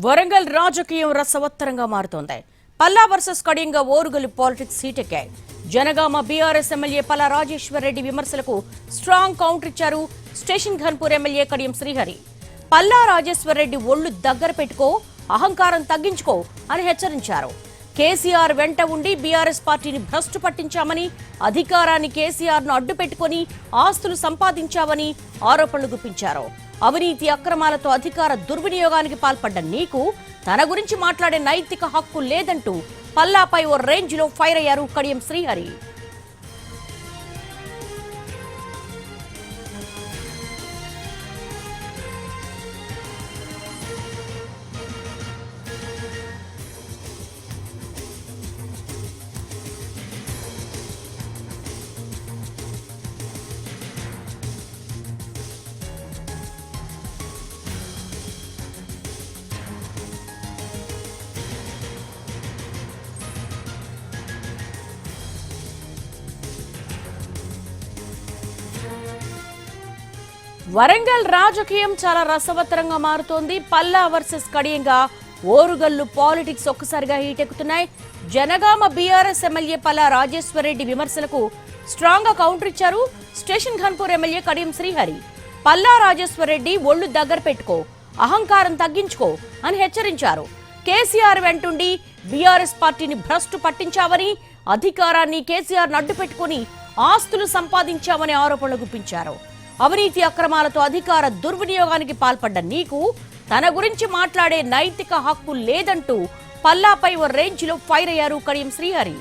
వరంగల్ రాజకీయం రసవత్తరంగా మారుతోంది. పల్లా వర్సెస్ కడియంగా ఓరుగల్లు పాలిటిక్స్ హీటెక్కాయి. జనగామ బీఆర్ఎస్ ఎమ్మెల్యే పల్లా రాజేశ్వర్ రెడ్డి విమర్శలకు స్ట్రాంగ్ కౌంటర్ ఇచ్చారు స్టేషన్ ఘన్పూర్ ఎమ్మెల్యే కడియం శ్రీహరి. పల్లా రాజేశ్వర్ రెడ్డి ఒళ్లు దగ్గర పెట్టుకో, అహంకారం తగ్గించుకో అని హెచ్చరించారు. కేసీఆర్ వెంట ఉండి బీఆర్ఎస్ పార్టీని భ్రష్టు పట్టించామని, అధికారాన్ని కేసీఆర్ను అడ్డు పెట్టుకుని ఆస్తులు సంపాదించావని ఆరోపణలు గుప్పించారు. అవినీతి అక్రమాలతో అధికార దుర్వినియోగానికి పాల్పడ్డ నీకు తన గురించి మాట్లాడే నైతిక హక్కు లేదంటూ పల్లాపై ఓ రేంజ్లో ఫైర్ అయ్యారు కడియం శ్రీహరి. వరంగల్ రాజకీయం చాలా రసవత్తరంగా మారుతోంది. పల్లా వర్సెస్ కడియంగా ఓరుగల్లు పాలిటిక్స్ ఒక్కసారిగా హీటెక్కుతున్నాయి. జనగామ బీఆర్ఎస్ ఎమ్మెల్యే పల్లా రాజేశ్వర్ రెడ్డి విమర్శలకు స్ట్రాంగ్ గా కౌంటర్ ఇచ్చారు స్టేషన్ ఘన్పూర్ ఎమ్మెల్యే కడియం శ్రీహరి. పల్లా రాజేశ్వర్ రెడ్డి ఒళ్లు దగ్గర పెట్టుకో, అహంకారం తగ్గించుకో అని హెచ్చరించారు. కేసీఆర్ వెంటుండి బీఆర్ఎస్ పార్టీని భ్రష్టు పట్టించావని, అధికారాన్ని కేసీఆర్ అడ్డు పెట్టుకుని ఆస్తులు సంపాదించామని ఆరోపణలు గుప్పించారు. అవినీతి అక్రమాలతో అధికార దుర్వినియోగానికి పాల్పడ్డ నీకు తన గురించి మాట్లాడే నైతిక హక్కు లేదంటూ పల్లాపై ఓ రేంజ్లో ఫైర్ అయ్యారు కడియం శ్రీహరి.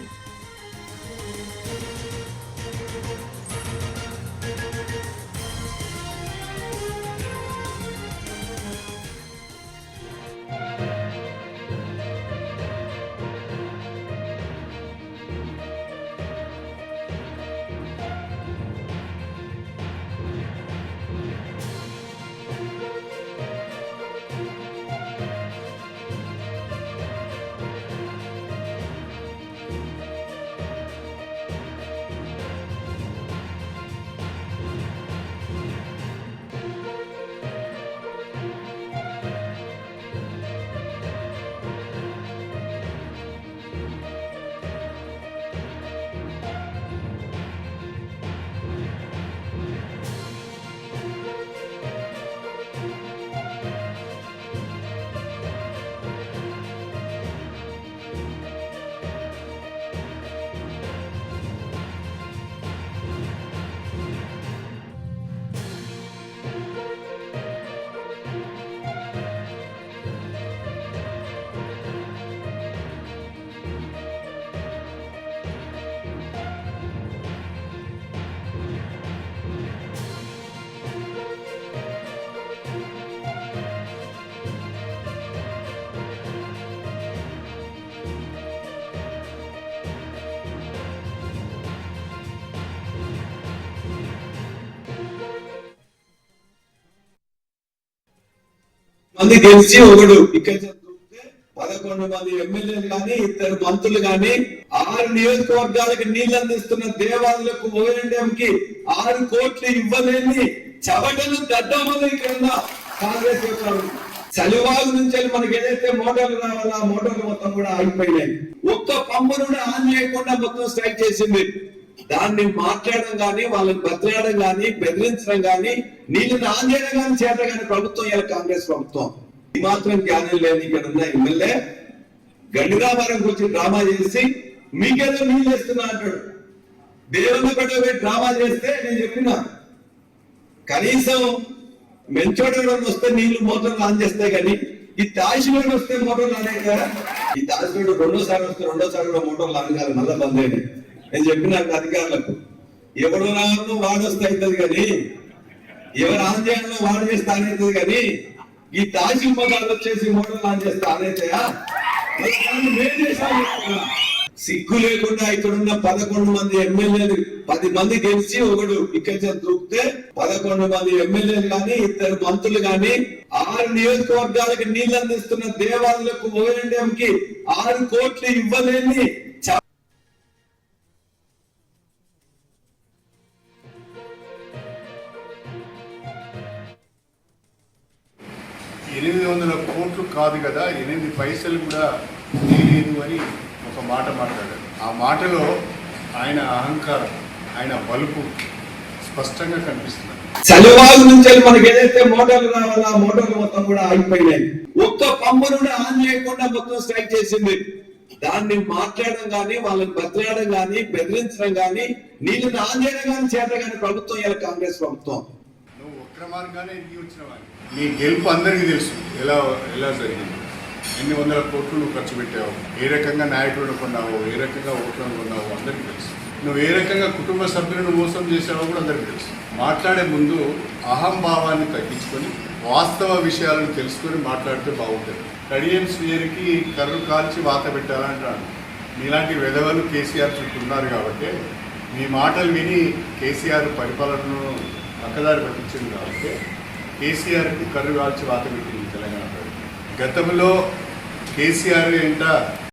మంది గెలిచి ఒకడు ఇక్కడ 11 మంది ఎమ్మెల్యేలు గాని 2 మంత్రులు గాని 6 నియోజకవర్గాలకు నీళ్లు అందిస్తున్న దేవాలయాలకు ఓఎన్ఎంకి 6 కోట్లు ఇవ్వలేని చవటలు దద్దమ్మలు ఇక్కడ కాంగ్రెస్ చలివాగు నుంచి మనకి ఏదైతే మోటార్లు రావాలో ఆ మోటార్లు మొత్తం కూడా ఆగిపోయినాయి. ఒక్క పంపును కూడా ఆన్ చేయకుండా మొత్తం స్ట్రైక్ చేసింది. దాన్ని మాట్లాడడం గాని, వాళ్ళని బతిలాడడం గాని, బెదిరించడం గాని, నీళ్ళని ఆన్ చేయడం గాని చేత గాని ప్రభుత్వం ఇలా కాంగ్రెస్ ప్రభుత్వం ఈ మాత్రం జ్ఞానం లేని ఇక్కడ ఉన్న ఎమ్మెల్యే గండిరామారం గురించి డ్రామా చేసి మీకేదో నీళ్ళు వేస్తున్నా అంటాడు. దేవుని పెట్టే డ్రామా చేస్తే నేను చెప్పిన కనీసం మెంచోడు వస్తే నీళ్లు మోటార్లు ఆన్ చేస్తాయి కానీ ఈ తాసిలోడు వస్తే మోటార్లు ఆనే కదా. ఈ తాసిలోడు రెండోసారి వస్తే రెండోసారి కూడా మోటార్లు ఆన్ కాదు, మళ్ళా బంద్ అయ్యింది. నేను చెప్పిన అధికారులకు ఎవరు రావాలో వాడు వస్తే అవుతుంది కానీ ఎవరు ఆన్ చేయాలో వాడు చేస్తే ఆనవుతుంది కానీ ఈ తాసి మోటార్లు వచ్చేసి మోటార్లు ఆన్ చేస్తే ఆనవుతాయా? సిగ్గు లేకుండా ఇక్కడున్న 11 మంది ఎమ్మెల్యేలు 10 మంది గెలిచి ఒకడు ఇక్కడ దూకితే 11 మంది ఎమ్మెల్యేలు గాని 2 మంత్రులు గాని 6 నియోజకవర్గాలకు నీళ్లు అందిస్తున్న దేవాలయాలకు ఓఎన్ఎంకి 6 కోట్లు ఇవ్వలేని 800 కోట్లు కాదు కదా, 8 పైసలు కూడా లేదు అని ఒక మాట మాట్లాడారు. ఆ మాటలో ఆయన అహంకారం, ఆయన బలుపు స్పష్టంగా కనిపిస్తుంది. చలివాగు నుంచి మనకి ఏదైతే మోటార్లు రావాలో ఆ మోటార్లు మొత్తం కూడా ఆగిపోయినాయి. ఒక్క పంపును కూడా ఆన్ చేయకుండా మొత్తం స్ట్రైక్ చేసింది. దాన్ని మాట్లాడడం కానీ, వాళ్ళని బతిలాడడం కానీ, బెదిరించడం కానీ, నీళ్ళని ఆన్ చేయడం కానీ చేత కానీ ప్రభుత్వం ఇలా కాంగ్రెస్ ప్రభుత్వం. నువ్వు ఒక్క మార్గానే ఎదిగి వచ్చిన వాడిని. నీ గెలుపు అందరికీ తెలుసు ఎలా జరిగింది. ఎన్ని వందల కోట్లు నువ్వు ఖర్చు పెట్టావు, ఏ రకంగా నాయకులను కొన్నావు, ఏ రకంగా ఓట్లను కొన్నావు అందరికీ తెలుసు. నువ్వు ఏ రకంగా కుటుంబ సభ్యులను మోసం చేసావో కూడా అందరికీ తెలుసు. మాట్లాడే ముందు అహంభావాన్ని తగ్గించుకొని వాస్తవ విషయాలను తెలుసుకొని మాట్లాడితే బాగుంటుంది. కడియం శ్రీయరికి కర్రు కాల్చి వాత పెట్టాలంటాడు. మీలాంటి వెధవలు కేసీఆర్ చుట్టూ ఉన్నారు కాబట్టి మీ మాటలు విని కేసీఆర్ పరిపాలనను పక్కదారి పట్టించింది కాబట్టి కేసీఆర్కి కర్రు కాల్చి వాత పెట్టింది తెలంగాణ. గతంలో కేసీఆర్ ఏంట